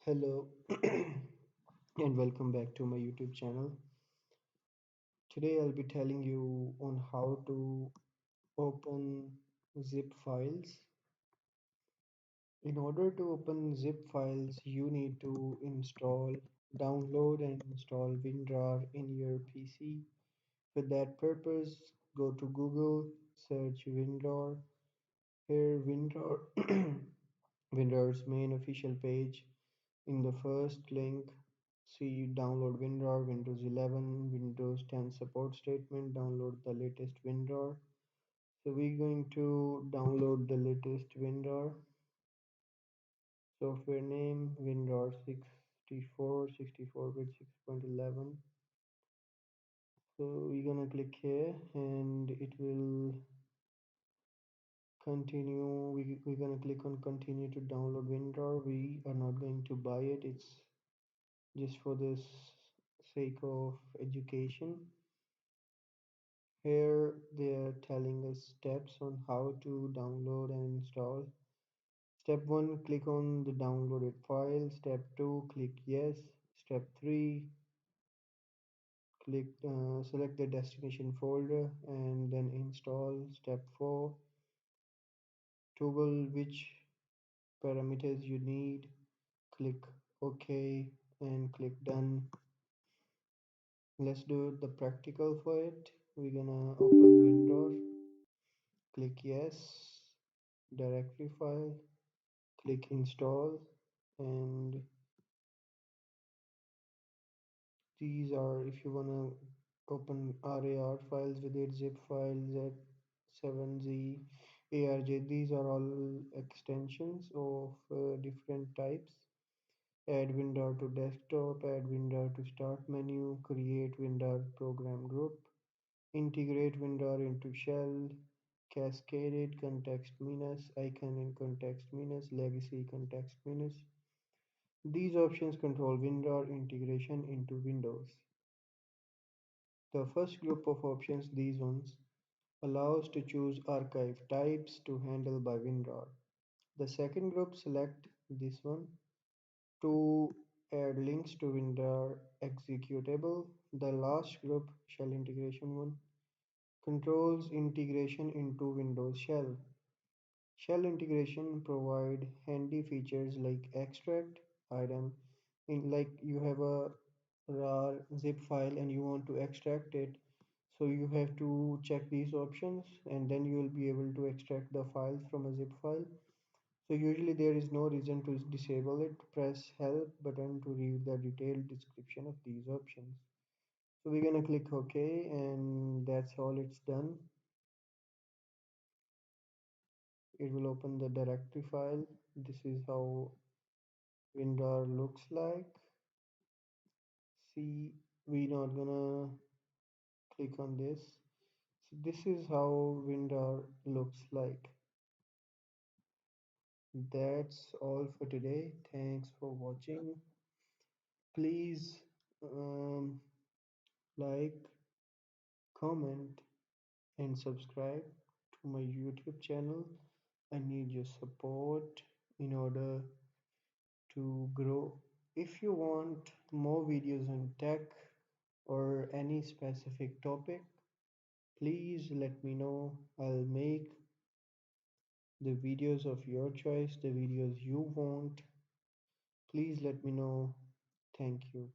Hello and welcome back to my YouTube channel. Today I'll be telling you on how to open zip files. In order to open zip files, you need to download and install Winrar in your PC. For that purpose, go to Google, search Winrar. Here Winrar Winrar's main official page. In the first link, see download WinRAR, Windows 11, Windows 10 support statement, download the latest WinRAR. So we're going to download the latest WinRAR. Software name WinRAR 64 with 6.11. So we're gonna click here and it will continue. We're gonna click on continue to download WinRAR. We are not going to buy it. It's just for this sake of education. Here they are telling us steps on how to download and install. Step 1, click on the downloaded file. Step 2, click yes. Step 3, select the destination folder and then install. Step 4, toggle which parameters you need. Click OK and click done. Let's do the practical for it. We're gonna open Windows, click yes, directory file, click install, and these are if you wanna open RAR files with it, zip files, Z7Z, ARJ, these are all extensions of different types. Add Winrar to desktop, add Winrar to start menu, create Winrar program group, integrate Winrar into shell, cascaded context minus, icon in context minus, legacy context minus. These options control Winrar integration into Windows. The first group of options, these ones, allows to choose archive types to handle by Winrar. The second group, select this one to add links to Winrar executable. The last group, shell integration one, controls integration into Windows shell. Shell integration provide handy features like extract item in like you have a rar zip file and you want to extract it, so you have to check these options and then you will be able to extract the files from a zip file. So usually there is no reason to disable it. Press help button to read the detailed description of these options. So we're gonna click OK and that's all it's done. It will open the directory file. This is how WinRAR looks like. See, we're not gonna click on this. So this is how WinRAR looks like. That's all for today. Thanks for watching. Please like, comment, and subscribe to my YouTube channel. I need your support in order to grow. If you want more videos on tech or any specific topic, please let me know. I'll make the videos of your choice, the videos you want. Please let me know. Thank you.